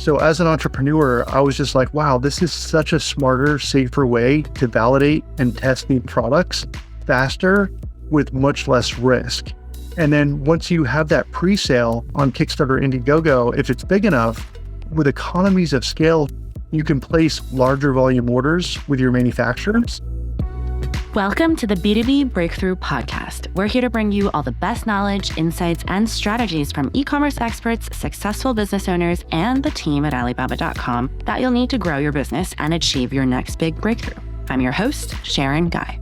So as an entrepreneur, I was just like, wow, this is such a smarter, safer way to validate and test new products faster with much less risk. And then once you have that pre-sale on Kickstarter, Indiegogo, if it's big enough, with economies of scale, you can place larger volume orders with your manufacturers. Welcome to the B2B Breakthrough podcast. We're here to bring you all the best knowledge, insights, and strategies from e-commerce experts, successful business owners, and the team at Alibaba.com that you'll need to grow your business and achieve your next big breakthrough. I'm your host, Sharon Gai.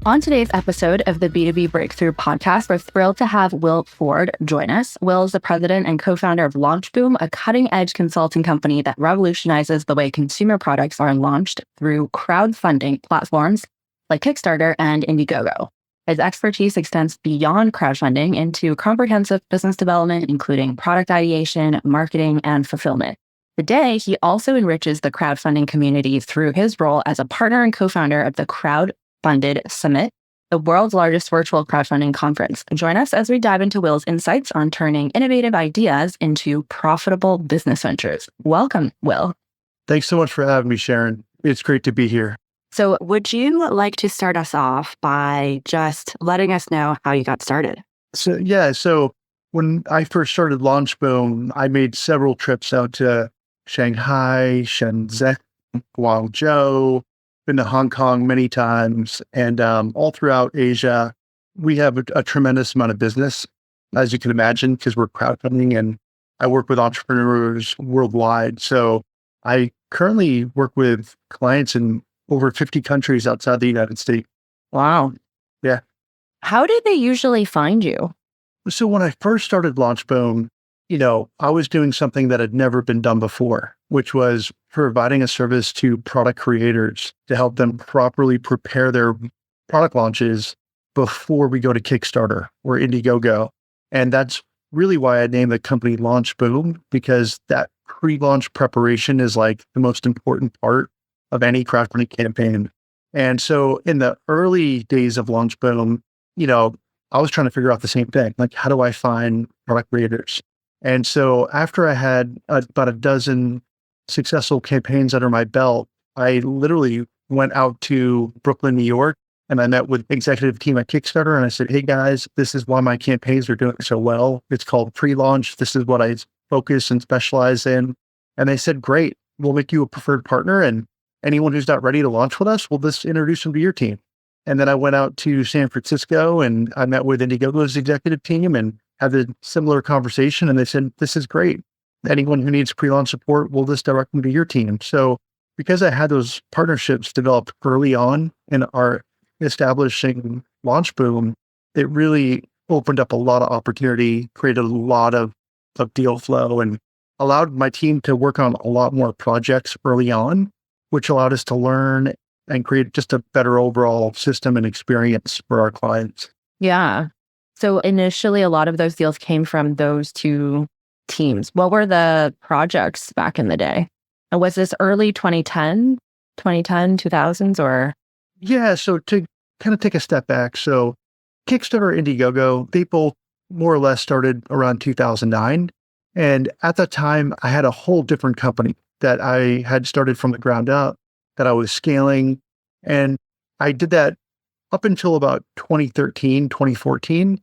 On today's episode of the B2B Breakthrough podcast, we're thrilled to have Will Ford join us. Will is the president and co-founder of LaunchBoom, a cutting-edge consulting company that revolutionizes the way consumer products are launched through crowdfunding platforms like Kickstarter and Indiegogo. His expertise extends beyond crowdfunding into comprehensive business development, including product ideation, marketing, and fulfillment. Today, he also enriches the crowdfunding community through his role as a partner and co-founder of the Crowdfunded Summit, the world's largest virtual crowdfunding conference. Join us as we dive into Will's insights on turning innovative ideas into profitable business ventures. Welcome, Will. Thanks so much for having me, Sharon. It's great to be here. So would you like to start us off by just letting us know how you got started? So when I first started LaunchBoom, I made several trips out to Shanghai, Shenzhen, Guangzhou, been to Hong Kong many times, and all throughout Asia, we have a tremendous amount of business, as you can imagine, because we're crowdfunding and I work with entrepreneurs worldwide. So I currently work with clients in over 50 countries outside the United States. Wow. Yeah. How did they usually find you? So when I first started LaunchBoom, I was doing something that had never been done before, which was providing a service to product creators to help them properly prepare their product launches before we go to Kickstarter or Indiegogo. And that's really why I named the company LaunchBoom, because that pre-launch preparation is like the most important part of any crowdfunding campaign. And so in the early days of LaunchBoom, I was trying to figure out the same thing. Like, how do I find product creators? And so after I had about a dozen successful campaigns under my belt, I literally went out to Brooklyn, New York, and I met with executive team at Kickstarter. And I said, hey guys, this is why my campaigns are doing so well. It's called pre-launch. This is what I focus and specialize in. And they said, great, we'll make you a preferred partner. And anyone who's not ready to launch with us, we'll just introduce them to your team. And then I went out to San Francisco and I met with Indiegogo's executive team and had a similar conversation. And they said, this is great. Anyone who needs pre-launch support, we'll just direct them to your team. So because I had those partnerships developed early on in our establishing LaunchBoom, it really opened up a lot of opportunity, created a lot of deal flow, and allowed my team to work on a lot more projects early on, which allowed us to learn and create just a better overall system and experience for our clients. Yeah. So initially, a lot of those deals came from those two teams. What were the projects back in the day? And was this early 2010, or? Yeah. So to kind of take a step back. So Kickstarter, Indiegogo, they both more or less started around 2009. And at that time, I had a whole different company that I had started from the ground up that I was scaling. And I did that up until about 2013, 2014.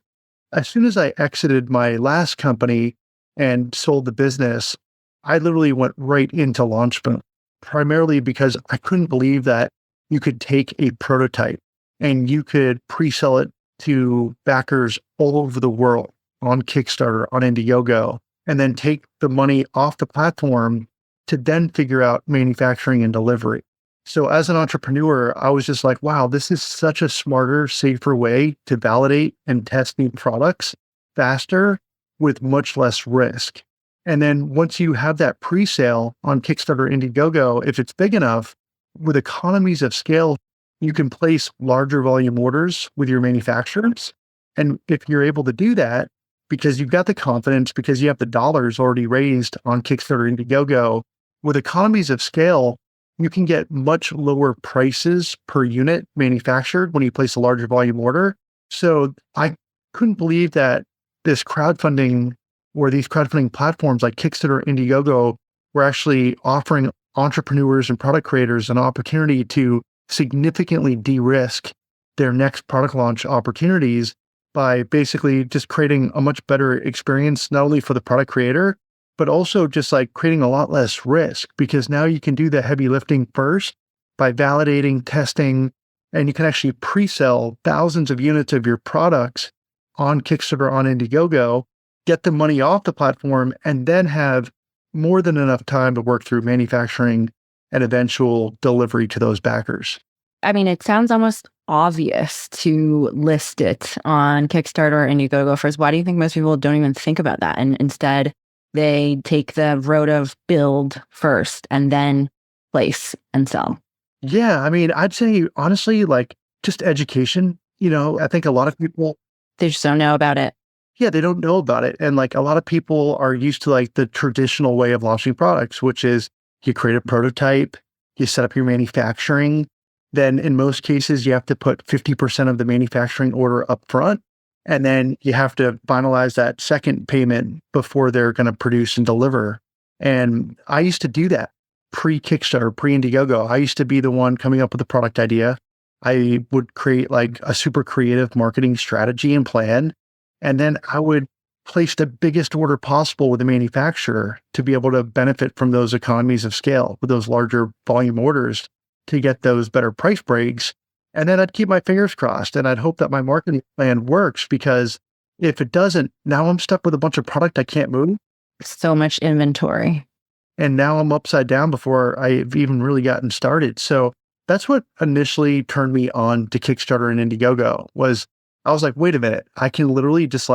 As soon as I exited my last company and sold the business, I literally went right into LaunchBoom, primarily because I couldn't believe that you could take a prototype and you could pre-sell it to backers all over the world on Kickstarter, on Indiegogo, and then take the money off the platform to then figure out manufacturing and delivery. So as an entrepreneur, I was just like, wow, this is such a smarter, safer way to validate and test new products faster with much less risk. And then once you have that pre-sale on Kickstarter, Indiegogo, if it's big enough, with economies of scale, you can place larger volume orders with your manufacturers. And if you're able to do that, because you've got the confidence, because you have the dollars already raised on Kickstarter, Indiegogo, with economies of scale, you can get much lower prices per unit manufactured when you place a larger volume order. So I couldn't believe that this crowdfunding where these crowdfunding platforms like Kickstarter, Indiegogo were actually offering entrepreneurs and product creators an opportunity to significantly de-risk their next product launch opportunities by basically just creating a much better experience, not only for the product creator, but also just like creating a lot less risk, because now you can do the heavy lifting first by validating, testing, and you can actually pre-sell thousands of units of your products on Kickstarter, on Indiegogo, get the money off the platform, and then have more than enough time to work through manufacturing and eventual delivery to those backers. I mean, it sounds almost obvious to list it on Kickstarter or Indiegogo first. Why do you think most people don't even think about that? And instead, they take the road of build first and then place and sell? Yeah, I mean, I'd say honestly, like just education. I think a lot of people, They just don't know about it. yeah, they don't know about it. And like a lot of people are used to like the traditional way of launching products, which is you create a prototype, you set up your manufacturing. Then in most cases, you have to put 50% of the manufacturing order up front. And then you have to finalize that second payment before they're going to produce and deliver. And I used to do that pre-Kickstarter, pre-Indiegogo. I used to be the one coming up with a product idea. I would create like a super creative marketing strategy and plan. And then I would place the biggest order possible with the manufacturer to be able to benefit from those economies of scale with those larger volume orders to get those better price breaks. And then I'd keep my fingers crossed and I'd hope that my marketing plan works, because if it doesn't, now I'm stuck with a bunch of product I can't move. So much inventory. And now I'm upside down before I've even really gotten started. So that's what initially turned me on to Kickstarter and Indiegogo. I was like, wait a minute, I can literally just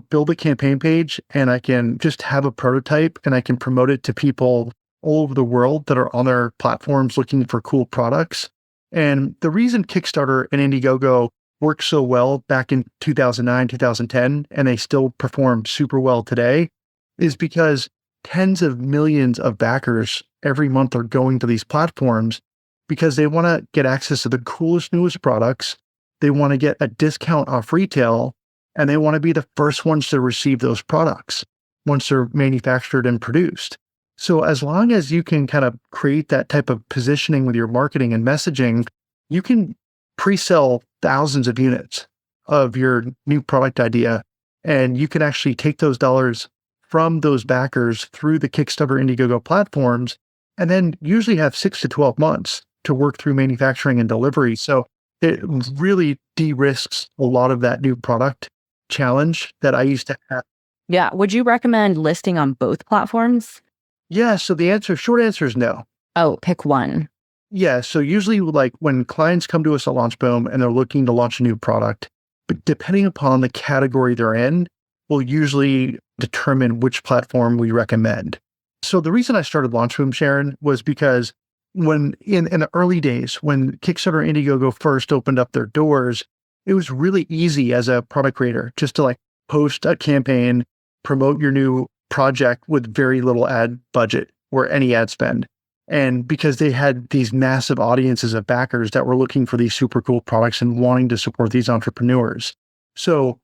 build a campaign page and I can just have a prototype and I can promote it to people all over the world that are on their platforms looking for cool products. And the reason Kickstarter and Indiegogo worked so well back in 2009, 2010, and they still perform super well today is because tens of millions of backers every month are going to these platforms because they want to get access to the coolest, newest products. They want to get a discount off retail, and they want to be the first ones to receive those products once they're manufactured and produced. So as long as you can kind of create that type of positioning with your marketing and messaging, you can pre-sell thousands of units of your new product idea, and you can actually take those dollars from those backers through the Kickstarter, Indiegogo platforms, and then usually have 6 to 12 months to work through manufacturing and delivery. So it really de-risks a lot of that new product challenge that I used to have. Yeah. Would you recommend listing on both platforms? Yeah. So short answer is no. Oh, pick one. Yeah. So usually like when clients come to us at LaunchBoom and they're looking to launch a new product, but depending upon the category they're in, we'll usually determine which platform we recommend. So the reason I started LaunchBoom, Sharon, was because when in the early days, when Kickstarter and Indiegogo first opened up their doors, it was really easy as a product creator just to like post a campaign, promote your new project with very little ad budget or any ad spend. And because they had these massive audiences of backers that were looking for these super cool products and wanting to support these entrepreneurs. So,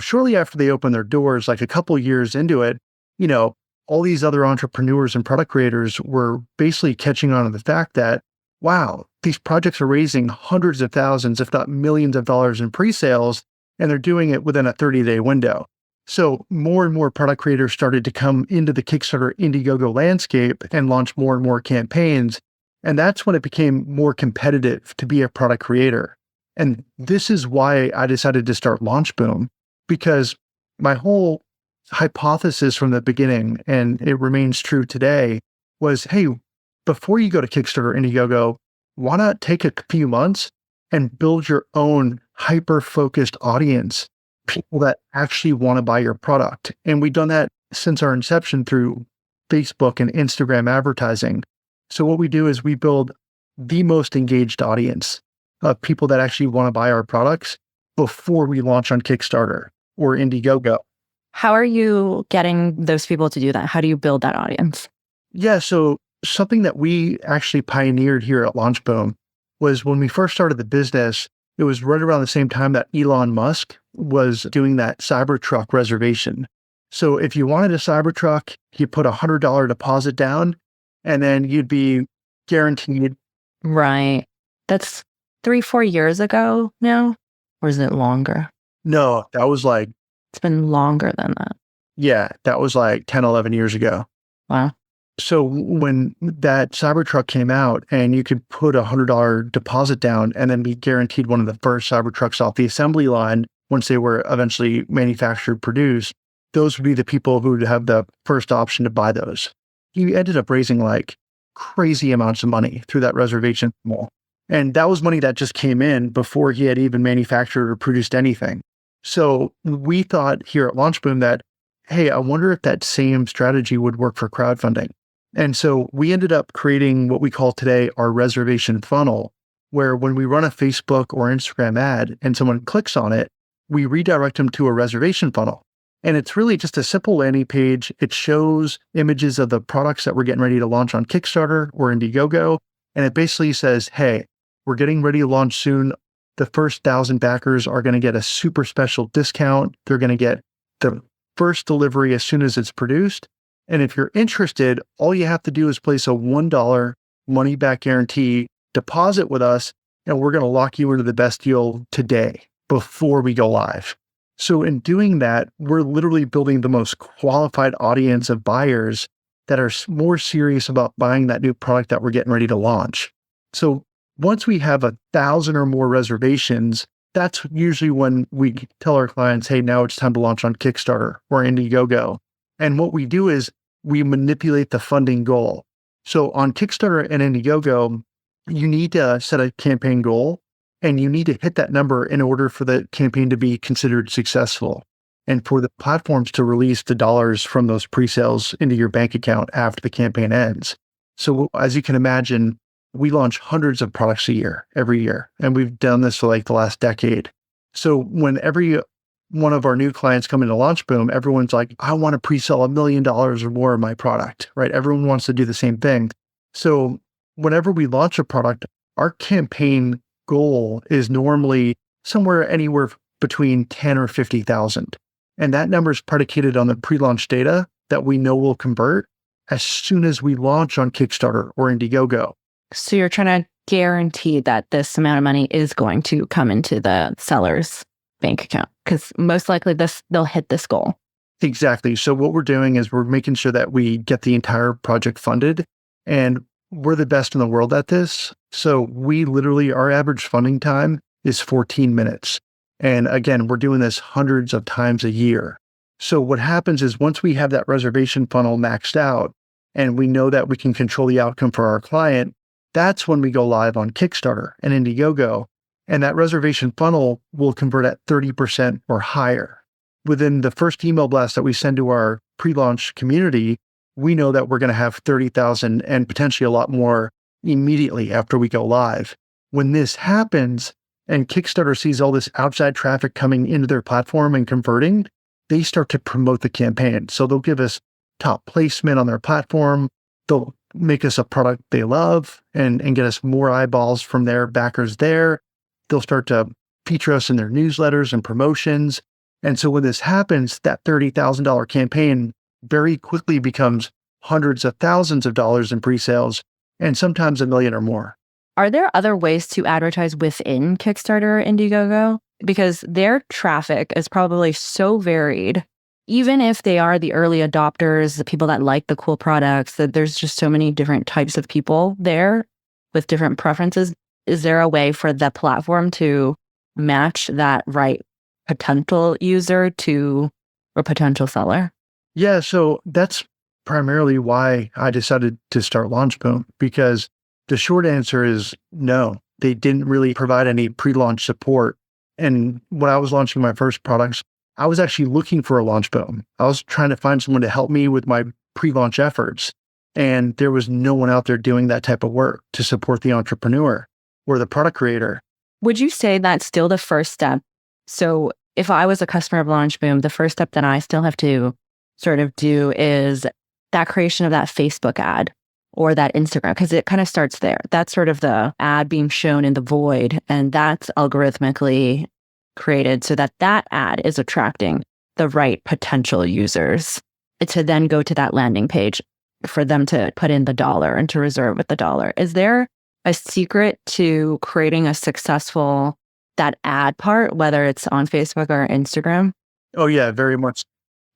shortly after they opened their doors, like a couple years into it, all these other entrepreneurs and product creators were basically catching on to the fact that, wow, these projects are raising hundreds of thousands, if not millions of dollars in pre-sales, and they're doing it within a 30-day window. So more and more product creators started to come into the Kickstarter, Indiegogo landscape and launch more and more campaigns. And that's when it became more competitive to be a product creator. And this is why I decided to start LaunchBoom, because my whole hypothesis from the beginning, and it remains true today, was, hey, before you go to Kickstarter, Indiegogo, why not take a few months and build your own hyper-focused audience, people that actually want to buy your product? And we've done that since our inception through Facebook and Instagram advertising. So what we do is we build the most engaged audience of people that actually want to buy our products before we launch on Kickstarter or Indiegogo. How are you getting those people to do that? How do you build that audience? Yeah, so something that we actually pioneered here at LaunchBoom was when we first started the business, it was right around the same time that Elon Musk was doing that Cybertruck reservation. So if you wanted a Cybertruck, you put $100 deposit down, and then you'd be guaranteed. Right. That's 3-4 years ago now? Or is it longer? No, that was like, It's been longer than that. yeah, that was like 10, 11 years ago. Wow. So when that Cybertruck came out and you could put $100 deposit down and then be guaranteed one of the first Cybertrucks off the assembly line once they were eventually manufactured, produced, those would be the people who would have the first option to buy those. He ended up raising like crazy amounts of money through that reservation mall. And that was money that just came in before he had even manufactured or produced anything. So we thought here at LaunchBoom that, hey, I wonder if that same strategy would work for crowdfunding. And so we ended up creating what we call today our reservation funnel, where when we run a Facebook or Instagram ad and someone clicks on it, we redirect them to a reservation funnel. And it's really just a simple landing page. It shows images of the products that we're getting ready to launch on Kickstarter or Indiegogo. And it basically says, hey, we're getting ready to launch soon. The first 1,000 backers are going to get a super special discount. They're going to get the first delivery as soon as it's produced. And if you're interested, all you have to do is place a $1 money back guarantee deposit with us, and we're going to lock you into the best deal today before we go live. So in doing that, we're literally building the most qualified audience of buyers that are more serious about buying that new product that we're getting ready to launch. So once we have 1,000 or more reservations, that's usually when we tell our clients, hey, now it's time to launch on Kickstarter or Indiegogo. And what we do is we manipulate the funding goal. So on Kickstarter and Indiegogo, you need to set a campaign goal and you need to hit that number in order for the campaign to be considered successful and for the platforms to release the dollars from those pre-sales into your bank account after the campaign ends. So as you can imagine, we launch hundreds of products a year, every year. And we've done this for like the last decade. So when every one of our new clients come into LaunchBoom, everyone's like, I want to pre-sell $1 million or more of my product, right? Everyone wants to do the same thing. So whenever we launch a product, our campaign goal is normally somewhere anywhere between 10 or 50,000. And that number is predicated on the pre-launch data that we know will convert as soon as we launch on Kickstarter or Indiegogo. So you're trying to guarantee that this amount of money is going to come into the seller's bank account because most likely they'll hit this goal. Exactly. So what we're doing is we're making sure that we get the entire project funded, and we're the best in the world at this. So we literally, our average funding time is 14 minutes. And again, we're doing this hundreds of times a year. So what happens is once we have that reservation funnel maxed out and we know that we can control the outcome for our client, that's when we go live on Kickstarter and Indiegogo. And that reservation funnel will convert at 30% or higher. Within the first email blast that we send to our pre-launch community, we know that we're going to have 30,000 and potentially a lot more immediately after we go live. When this happens and Kickstarter sees all this outside traffic coming into their platform and converting, they start to promote the campaign. So they'll give us top placement on their platform. They'll make us a product they love and get us more eyeballs from their backers there. They'll start to feature us in their newsletters and promotions. And so when this happens, that $30,000 campaign very quickly becomes hundreds of thousands of dollars in pre-sales and sometimes $1 million or more. Are there other ways to advertise within Kickstarter or Indiegogo? Because their traffic is probably so varied. Even if they are the early adopters, the people that like the cool products, that there's just so many different types of people there with different preferences. Is there a way for the platform to match that right potential user to a potential seller? Yeah, so that's primarily why I decided to start LaunchBoom, because the short answer is no. They didn't really provide any pre-launch support. And when I was launching my first products, I was actually looking for a LaunchBoom. I was trying to find someone to help me with my pre-launch efforts. And there was no one out there doing that type of work to support the entrepreneur or the product creator. Would you say that's still the first step? So if I was a customer of LaunchBoom, the first step that I still have to sort of do is that creation of that Facebook ad or that Instagram, because it kind of starts there. That's sort of the ad being shown in the void, and that's algorithmically created so that that ad is attracting the right potential users to then go to that landing page for them to put in the dollar and to reserve with the dollar. Is there a secret to creating a successful, that ad part, whether it's on Facebook or Instagram? Oh yeah, very much.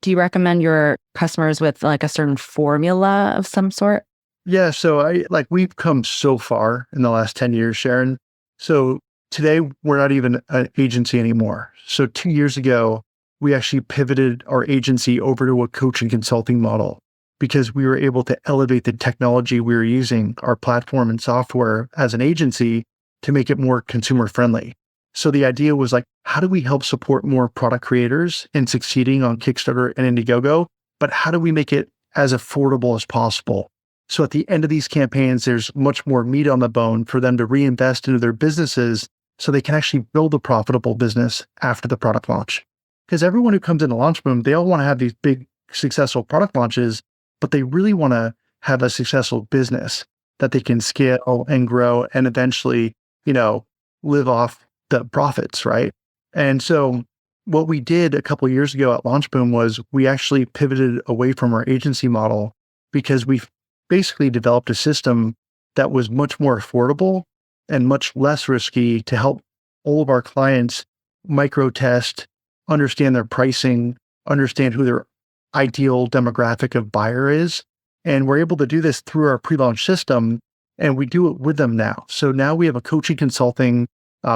Do you recommend your customers with like a certain formula of some sort? Yeah. So we've come so far in the last 10 years, Sharon. So today we're not even an agency anymore. So 2 years ago, we actually pivoted our agency over to a coaching consulting model because we were able to elevate the technology we were using, our platform and software as an agency, to make it more consumer friendly. So the idea was like, how do we help support more product creators in succeeding on Kickstarter and Indiegogo? But how do we make it as affordable as possible? So at the end of these campaigns, there's much more meat on the bone for them to reinvest into their businesses so they can actually build a profitable business after the product launch. Because everyone who comes into LaunchBoom, they all want to have these big, successful product launches, but they really want to have a successful business that they can scale and grow and eventually, live off the profits, right? And so what we did a couple of years ago at LaunchBoom was we actually pivoted away from our agency model because we basically developed a system that was much more affordable and much less risky to help all of our clients micro test, understand their pricing, understand who their ideal demographic of buyer is. And we're able to do this through our pre-launch system, and we do it with them now. So now we have a coaching consulting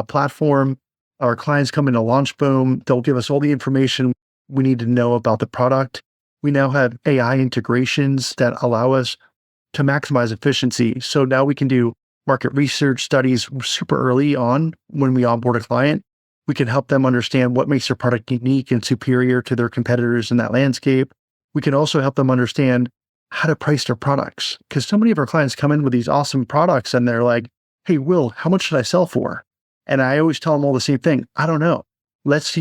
platform. Our clients come into LaunchBoom. They'll give us all the information we need to know about the product. We now have AI integrations that allow us to maximize efficiency. So now we can do market research studies super early on when we onboard a client. We can help them understand what makes their product unique and superior to their competitors in that landscape. We can also help them understand how to price their products. Because so many of our clients come in with these awesome products and they're like, hey, Will, how much should I sell for? And I always tell them all the same thing. I don't know. Let's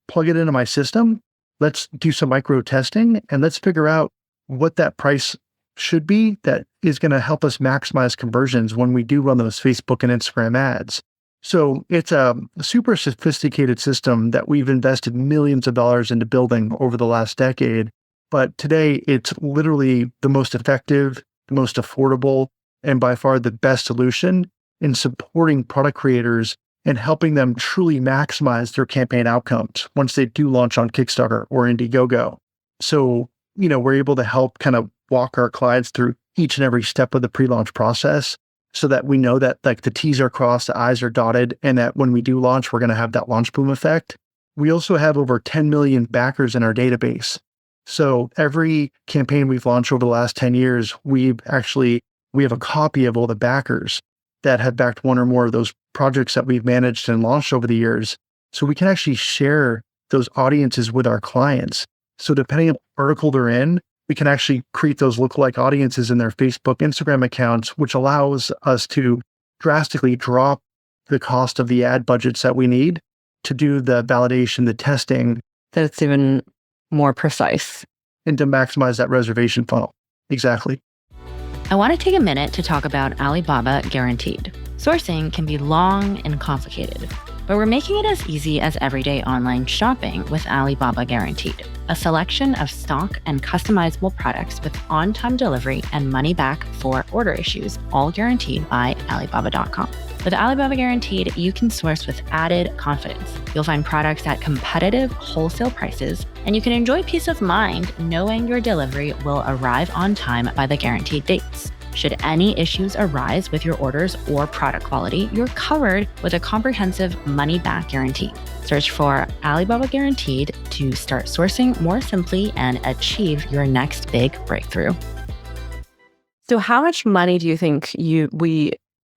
plug it into my system. Let's do some micro testing and let's figure out what that price should be that is going to help us maximize conversions when we do run those Facebook and Instagram ads. So it's a super sophisticated system that we've invested millions of dollars into building over the last decade. But today it's literally the most effective, the most affordable, and by far the best solution in supporting product creators and helping them truly maximize their campaign outcomes once they do launch on Kickstarter or Indiegogo. So, we're able to help kind of walk our clients through each and every step of the pre-launch process so that we know that like the T's are crossed, the I's are dotted, and that when we do launch, we're going to have that LaunchBoom effect. We also have over 10 million backers in our database. So every campaign we've launched over the last 10 years, we have a copy of all the backers that have backed one or more of those projects that we've managed and launched over the years. So we can actually share those audiences with our clients. So depending on what vertical they're in, we can actually create those lookalike audiences in their Facebook, Instagram accounts, which allows us to drastically drop the cost of the ad budgets that we need to do the validation, the testing. That's even more precise. And to maximize that reservation funnel. Exactly. I want to take a minute to talk about Alibaba Guaranteed. Sourcing can be long and complicated, but we're making it as easy as everyday online shopping with Alibaba Guaranteed, a selection of stock and customizable products with on-time delivery and money back for order issues, all guaranteed by Alibaba.com. With Alibaba Guaranteed, you can source with added confidence. You'll find products at competitive wholesale prices, and you can enjoy peace of mind knowing your delivery will arrive on time by the guaranteed dates. Should any issues arise with your orders or product quality, you're covered with a comprehensive money-back guarantee. Search for Alibaba Guaranteed to start sourcing more simply and achieve your next big breakthrough. So how much money do you think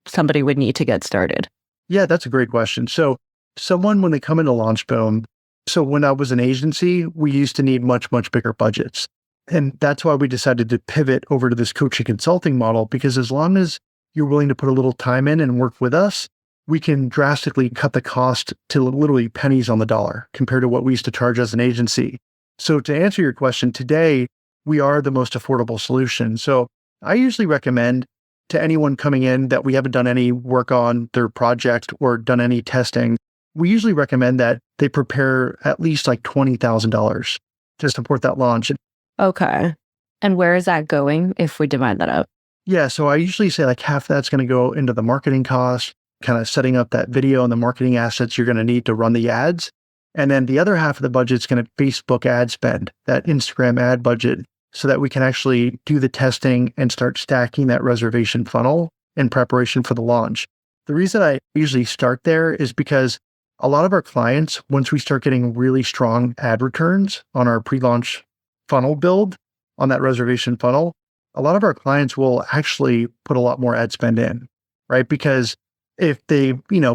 somebody would need to get started? Yeah, that's a great question. So someone, when they come into LaunchBoom, so when I was an agency, we used to need much, much bigger budgets. And that's why we decided to pivot over to this coaching consulting model, because as long as you're willing to put a little time in and work with us, we can drastically cut the cost to literally pennies on the dollar compared to what we used to charge as an agency. So to answer your question, today, we are the most affordable solution. So I usually recommend to anyone coming in that we haven't done any work on their project or done any testing, we usually recommend that they prepare at least like $20,000 to support that launch. Okay. And where is that going if we divide that up? Yeah, so I usually say like half that's going to go into the marketing cost, kind of setting up that video and the marketing assets you're going to need to run the ads. And then the other half of the budget is going to Facebook ad spend, that Instagram ad budget, so that we can actually do the testing and start stacking that reservation funnel in preparation for the launch. The reason I usually start there is because a lot of our clients, once we start getting really strong ad returns on our pre-launch funnel build on that reservation funnel, a lot of our clients will actually put a lot more ad spend in, right? Because if they,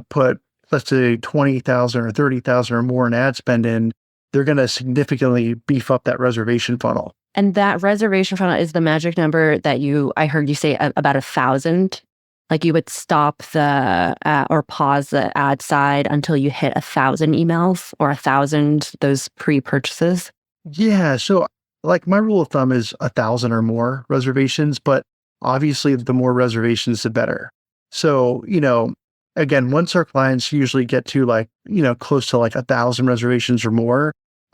put, let's say 20,000 or 30,000 or more in ad spend in, they're going to significantly beef up that reservation funnel. And that reservation funnel is the magic number that I heard you say about 1,000. Like you would stop the or pause the ad side until you hit 1,000 emails or 1,000 those pre-purchases. Yeah. So like my rule of thumb is 1,000 or more reservations, but obviously the more reservations, the better. So, again, once our clients usually get to like, close to like 1,000 reservations or more,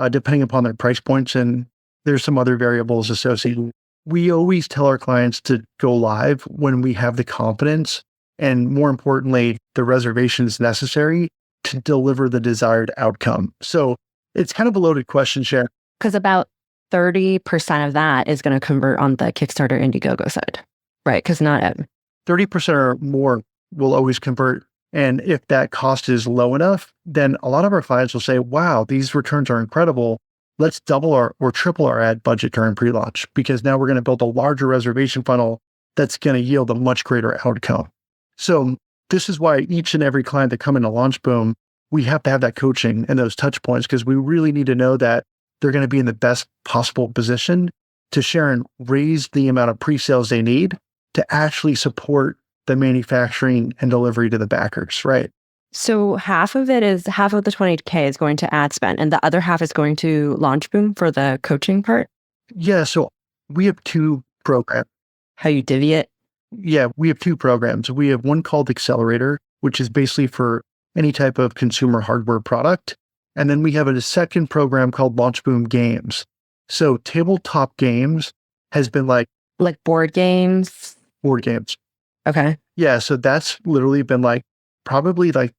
depending upon their price points, and there's some other variables associated. We always tell our clients to go live when we have the confidence and, more importantly, the reservations necessary to deliver the desired outcome. So it's kind of a loaded question, Sharon. Because about 30% of that is going to convert on the Kickstarter Indiegogo side, right? Because not 30% or more will always convert. And if that cost is low enough, then a lot of our clients will say, wow, these returns are incredible. Let's double or triple our ad budget during pre-launch, because now we're going to build a larger reservation funnel that's going to yield a much greater outcome. So this is why each and every client that come into LaunchBoom, we have to have that coaching and those touch points, because we really need to know that they're going to be in the best possible position to share and raise the amount of pre-sales they need to actually support the manufacturing and delivery to the backers, right? So half of the 20K is going to ad spend, and the other half is going to LaunchBoom for the coaching part? Yeah, so we have two programs. How you divvy it? Yeah, we have two programs. We have one called Accelerator, which is basically for any type of consumer hardware product. And then we have a second program called LaunchBoom Games. So tabletop games has been like board games? Board games. Okay. Yeah, so that's literally been probably the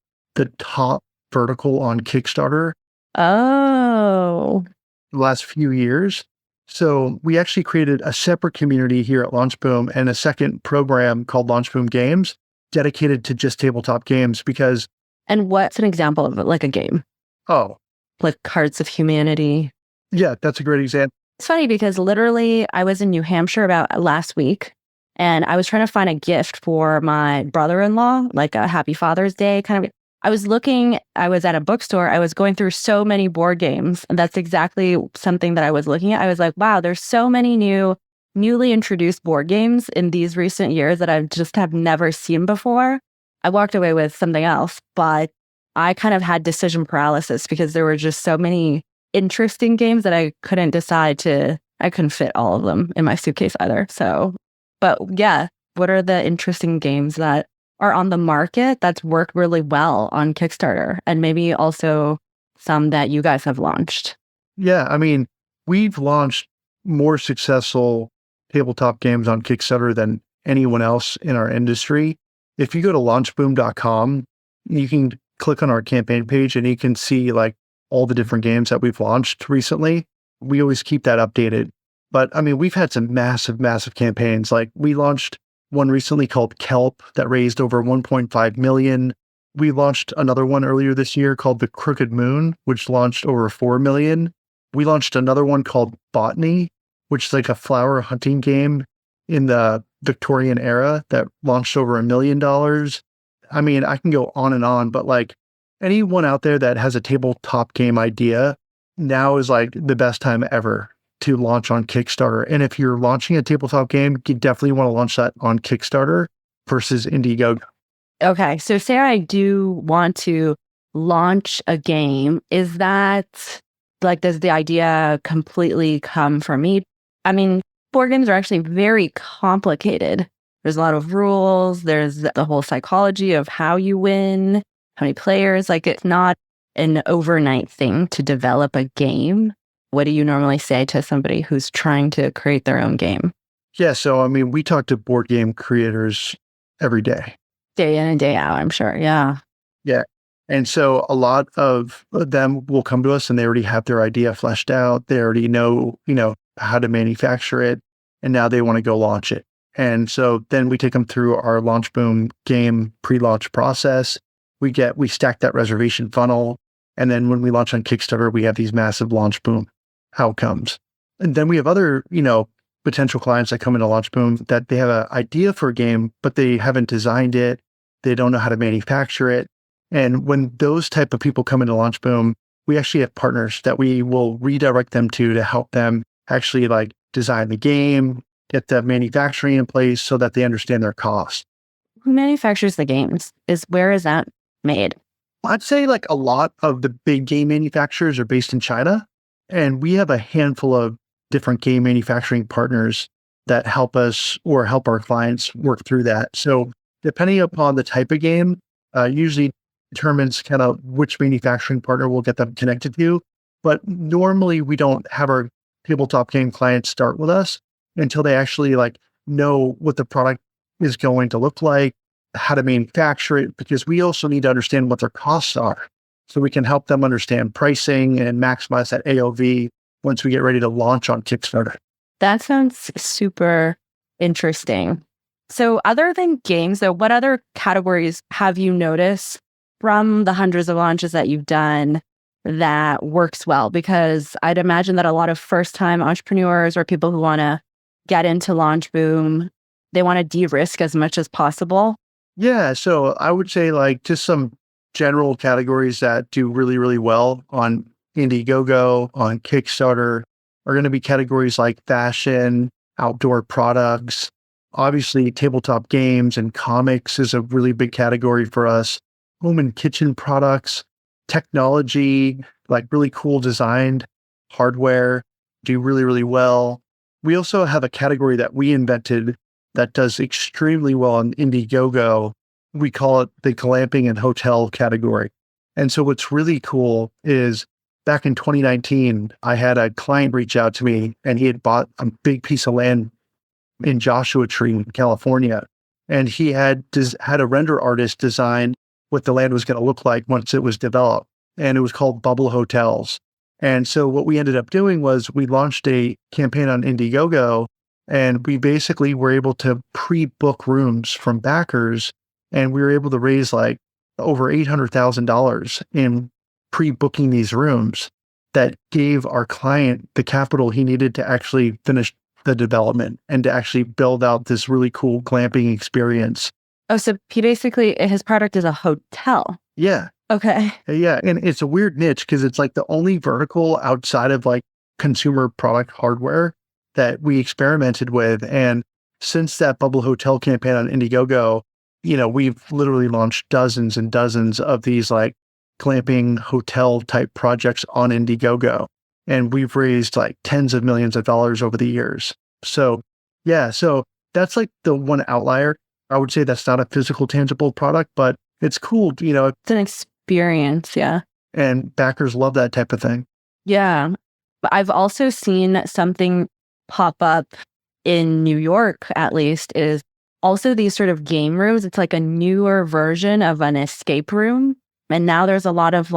top vertical on Kickstarter. Oh. The last few years. So we actually created a separate community here at LaunchBoom and a second program called LaunchBoom Games dedicated to just tabletop games because... And what's an example of it, like a game? Oh. Like Cards of Humanity? Yeah, that's a great example. It's funny because literally I was in New Hampshire about last week, and I was trying to find a gift for my brother-in-law, like a Happy Father's Day kind of. I was at a bookstore, I was going through so many board games, and that's exactly something that I was looking at. I was like, wow, there's so many newly introduced board games in these recent years that I just have never seen before. I walked away with something else, but I kind of had decision paralysis because there were just so many interesting games that I couldn't fit all of them in my suitcase either. So, but yeah, what are the interesting games that are on the market that's worked really well on Kickstarter, and maybe also some that you guys have launched? Yeah, I mean, we've launched more successful tabletop games on Kickstarter than anyone else in our industry. If you go to LaunchBoom.com, you can click on our campaign page and you can see all the different games that we've launched recently. We always keep that updated. But I mean, we've had some massive, massive campaigns. We launched one recently called Kelp that raised over 1.5 million. We launched another one earlier this year called The Crooked Moon, which launched over 4 million. We launched another one called Botany, which is like a flower hunting game in the Victorian era that launched over $1 million. I mean, I can go on, but anyone out there that has a tabletop game idea, now is the best time ever to launch on Kickstarter. And if you're launching a tabletop game, you definitely want to launch that on Kickstarter versus Indiegogo. Okay. So say I do want to launch a game. Is that does the idea completely come from me? I mean, board games are actually very complicated. There's a lot of rules. There's the whole psychology of how you win. how many players? Like, it's not an overnight thing to develop a game. What do you normally say to somebody who's trying to create their own game? Yeah. So, I mean, we talk to board game creators every day. Day in and day out, I'm sure. Yeah. Yeah. And so a lot of them will come to us and they already have their idea fleshed out. They already know, how to manufacture it. And now they want to go launch it. And so then we take them through our LaunchBoom game pre-launch process. We stack that reservation funnel. And then when we launch on Kickstarter, we have these massive LaunchBoom outcomes. And then we have other, potential clients that come into LaunchBoom that they have an idea for a game, but they haven't designed it. They don't know how to manufacture it. And when those type of people come into LaunchBoom, we actually have partners that we will redirect them to help them actually design the game, get the manufacturing in place so that they understand their cost. Who manufactures the games? Where is that made? I'd say a lot of the big game manufacturers are based in China, and we have a handful of different game manufacturing partners that help us or help our clients work through that. So depending upon the type of game, usually determines kind of which manufacturing partner we'll get them connected to. But normally we don't have our tabletop game clients start with us until they actually know what the product is going to look like, how to manufacture it, because we also need to understand what their costs are. So we can help them understand pricing and maximize that AOV once we get ready to launch on Kickstarter. That sounds super interesting. So other than games, though, what other categories have you noticed from the hundreds of launches that you've done that works well? Because I'd imagine that a lot of first-time entrepreneurs or people who want to get into LaunchBoom, they want to de-risk as much as possible. Yeah, so I would say just some general categories that do really, really well on Indiegogo, on Kickstarter, are going to be categories like fashion, outdoor products. Obviously, tabletop games and comics is a really big category for us. Home and kitchen products, technology, really cool designed hardware, do really, really well. We also have a category that we invented that does extremely well on Indiegogo. We call it the Glamping and hotel category. And so what's really cool is back in 2019, I had a client reach out to me and he had bought a big piece of land in Joshua Tree, California. And he had a render artist design what the land was going to look like once it was developed. And it was called Bubble Hotels. And so what we ended up doing was we launched a campaign on Indiegogo, and we basically were able to pre-book rooms from backers, and we were able to raise over $800,000 in pre-booking these rooms that gave our client the capital he needed to actually finish the development and to actually build out this really cool glamping experience. Oh, so his product is a hotel. Yeah. Okay. Yeah. And it's a weird niche because it's the only vertical outside of consumer product hardware that we experimented with. And since that Bubble Hotel campaign on Indiegogo, we've literally launched dozens and dozens of these glamping hotel type projects on Indiegogo. And we've raised tens of millions of dollars over the years. So yeah, so that's the one outlier. I would say that's not a physical, tangible product, but it's cool, It's an experience, yeah. And backers love that type of thing. Yeah. But I've also seen something pop up in New York, at least, is also these sort of game rooms. It's a newer version of an escape room. And now there's a lot of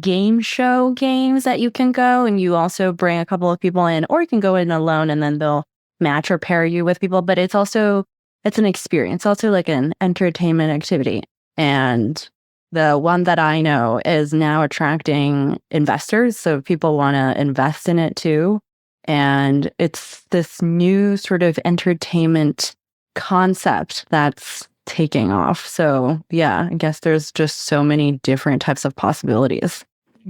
game show games that you can go, and you also bring a couple of people in, or you can go in alone and then they'll match or pair you with people. But it's an experience, also an entertainment activity. And the one that I know is now attracting investors. So people want to invest in it too. And it's this new sort of entertainment concept that's taking off. So yeah, I guess there's just so many different types of possibilities.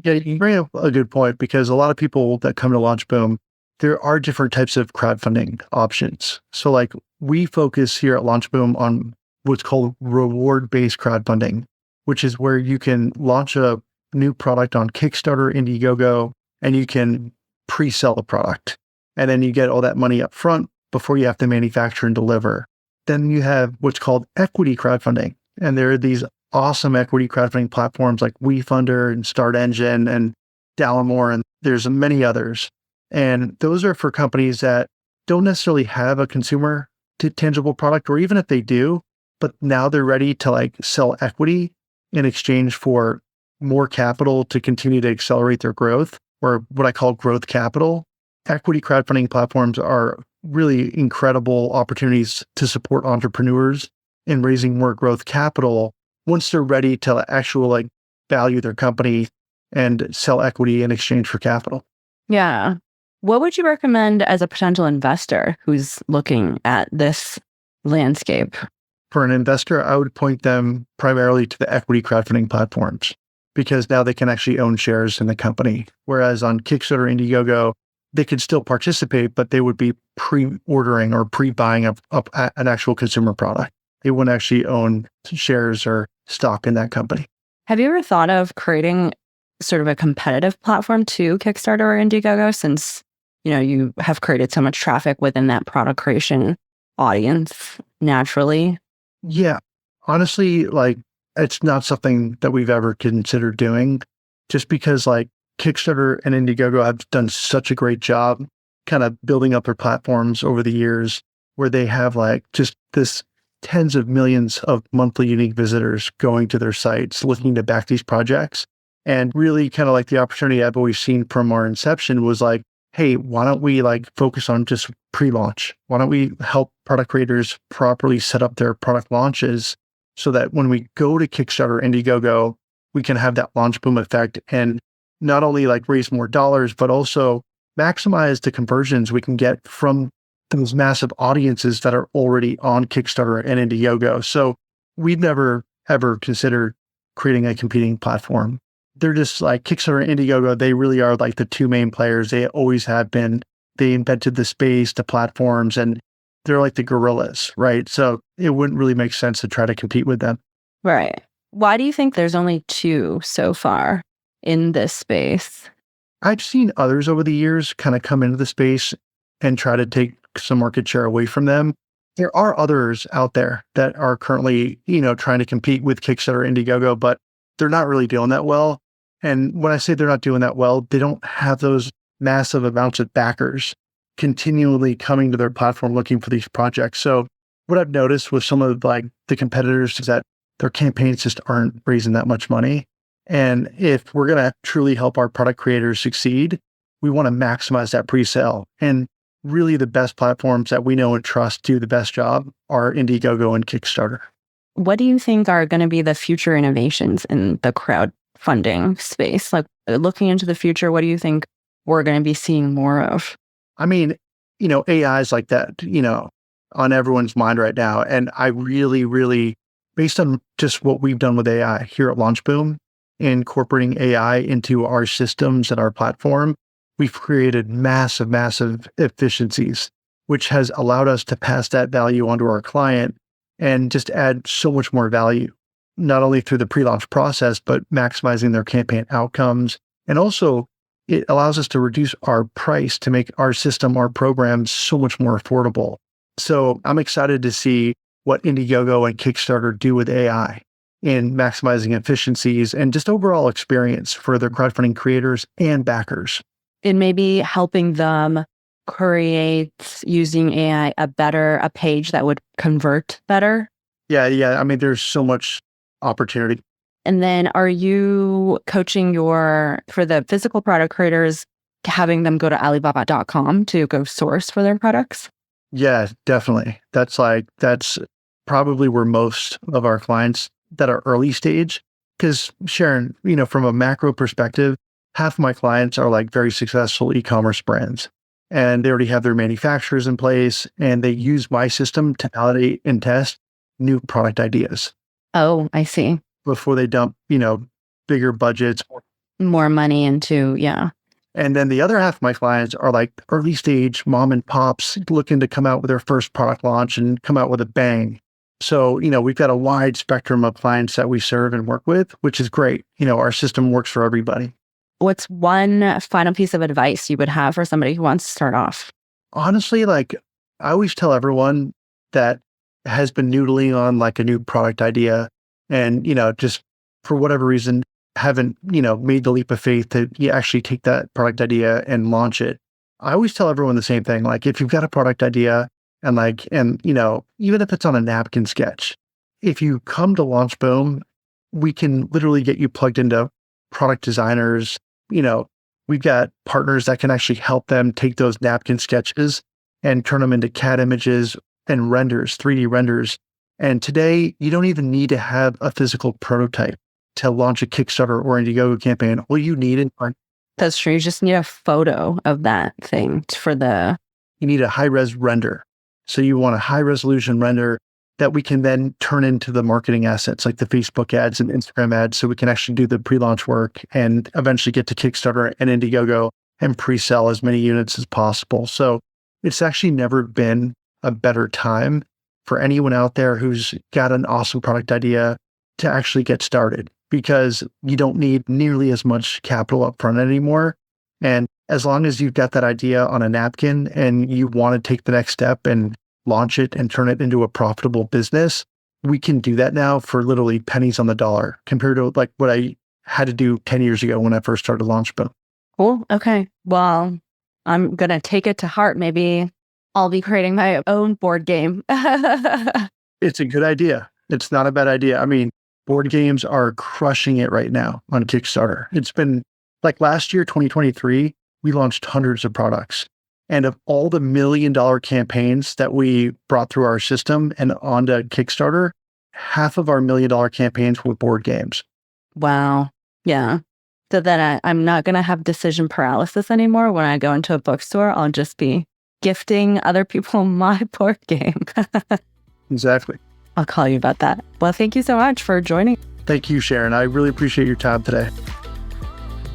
Yeah, you bring up a good point because a lot of people that come to LaunchBoom, there are different types of crowdfunding options. So we focus here at LaunchBoom on what's called reward-based crowdfunding, which is where you can launch a new product on Kickstarter, Indiegogo, and you can pre-sell the product. And then you get all that money up front before you have to manufacture and deliver. Then you have what's called equity crowdfunding. And there are these awesome equity crowdfunding platforms like WeFunder and Start Engine and Dallamore, and there's many others. And those are for companies that don't necessarily have a consumer tangible product, or even if they do, but now they're ready to like sell equity in exchange for more capital to continue to accelerate their growth, or what I call growth capital. Equity crowdfunding platforms are really incredible opportunities to support entrepreneurs in raising more growth capital once they're ready to actually like value their company and sell equity in exchange for capital. Yeah. What would you recommend as a potential investor who's looking at this landscape? For an investor, I would point them primarily to the equity crowdfunding platforms because now they can actually own shares in the company. Whereas on Kickstarter, Indiegogo, they could still participate, but they would be pre-ordering or pre-buying an actual consumer product. They wouldn't actually own shares or stock in that company. Have you ever thought of creating sort of a competitive platform to Kickstarter or Indiegogo, since you have created so much traffic within that product creation audience naturally? Yeah, honestly, like it's not something that we've ever considered doing, just because like Kickstarter and Indiegogo have done such a great job kind of building up their platforms over the years, where they have like just this tens of millions of monthly unique visitors going to their sites looking to back these projects. And really kind of like the opportunity I've always seen from our inception was like, hey, why don't we like focus on just pre-launch? Why don't we help product creators properly set up their product launches so that when we go to Kickstarter, Indiegogo, we can have that launch boom effect and not only like raise more dollars, but also maximize the conversions we can get from those massive audiences that are already on Kickstarter and Indiegogo. So we've never ever considered creating a competing platform. They're just like Kickstarter and Indiegogo, they really are like the two main players. They always have been. They invented the space, the platforms, and they're like the gorillas, right? So it wouldn't really make sense to try to compete with them. Right. Why do you think there's only two so far in this space? I've seen others over the years kind of come into the space and try to take some market share away from them. There are others out there that are currently, trying to compete with Kickstarter, Indiegogo, but they're not really doing that well. And when I say they're not doing that well, they don't have those massive amounts of backers continually coming to their platform looking for these projects. So what I've noticed with some of like the competitors is that their campaigns just aren't raising that much money. And if we're going to truly help our product creators succeed, we want to maximize that pre-sale. And really the best platforms that we know and trust do the best job are Indiegogo and Kickstarter. What do you think are going to be the future innovations in the crowdfunding space? Like looking into the future, what do you think we're going to be seeing more of? I mean, AI is like that, on everyone's mind right now. And I really, really, based on just what we've done with AI here at LaunchBoom, incorporating AI into our systems and our platform, we've created massive, massive efficiencies, which has allowed us to pass that value onto our client and just add so much more value, not only through the pre-launch process, but maximizing their campaign outcomes. And also, it allows us to reduce our price to make our system, our programs so much more affordable. So I'm excited to see what Indiegogo and Kickstarter do with AI in maximizing efficiencies and just overall experience for their crowdfunding creators and backers. It may be helping them create, using AI, a page that would convert better. Yeah. I mean, there's so much opportunity. And then are you coaching for the physical product creators, having them go to Alibaba.com to go source for their products? Yeah, definitely. That's probably where most of our clients that are early stage, because Sharon, from a macro perspective, half of my clients are like very successful e-commerce brands, and they already have their manufacturers in place, and they use my system to validate and test new product ideas. Oh, I see. Before they dump, bigger budgets. More money into, yeah. And then the other half of my clients are like early stage mom and pops looking to come out with their first product launch and come out with a bang. So, we've got a wide spectrum of clients that we serve and work with, which is great. Our system works for everybody. What's one final piece of advice you would have for somebody who wants to start off? Honestly, like I always tell everyone that has been noodling on like a new product idea, and, just for whatever reason, haven't, made the leap of faith to actually take that product idea and launch it. I always tell everyone the same thing. Like, if you've got a product idea and even if it's on a napkin sketch, if you come to LaunchBoom, we can literally get you plugged into product designers. We've got partners that can actually help them take those napkin sketches and turn them into CAD images and renders, 3D renders. And today, you don't even need to have a physical prototype to launch a Kickstarter or Indiegogo campaign. All you need is That's true. You just need a photo of that thing you need a high-res render. So you want a high-resolution render that we can then turn into the marketing assets like the Facebook ads and Instagram ads, so we can actually do the pre-launch work and eventually get to Kickstarter and Indiegogo and pre-sell as many units as possible. So it's actually never been a better time for anyone out there who's got an awesome product idea to actually get started, because you don't need nearly as much capital up front anymore. And as long as you've got that idea on a napkin and you want to take the next step and launch it and turn it into a profitable business, we can do that now for literally pennies on the dollar compared to like what I had to do 10 years ago when I first started LaunchBoom. Cool. Okay. Well, I'm going to take it to heart. Maybe I'll be creating my own board game. It's a good idea. It's not a bad idea. I mean, board games are crushing it right now on Kickstarter. It's been like last year, 2023, we launched hundreds of products. And of all the $1 million campaigns that we brought through our system and onto Kickstarter, half of our $1 million campaigns were board games. Wow. Yeah. So that I'm not going to have decision paralysis anymore. When I go into a bookstore, I'll just be gifting other people my board game. Exactly. I'll call you about that. Well, thank you so much for joining. Thank you, Sharon. I really appreciate your time today.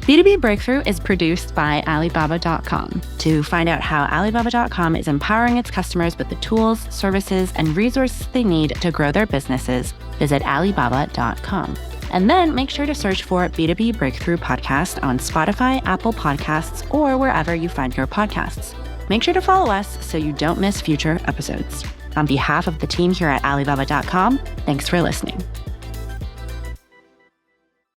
B2B Breakthrough is produced by Alibaba.com. To find out how Alibaba.com is empowering its customers with the tools, services, and resources they need to grow their businesses, visit Alibaba.com. And then make sure to search for B2B Breakthrough Podcast on Spotify, Apple Podcasts, or wherever you find your podcasts. Make sure to follow us so you don't miss future episodes. On behalf of the team here at Alibaba.com, thanks for listening.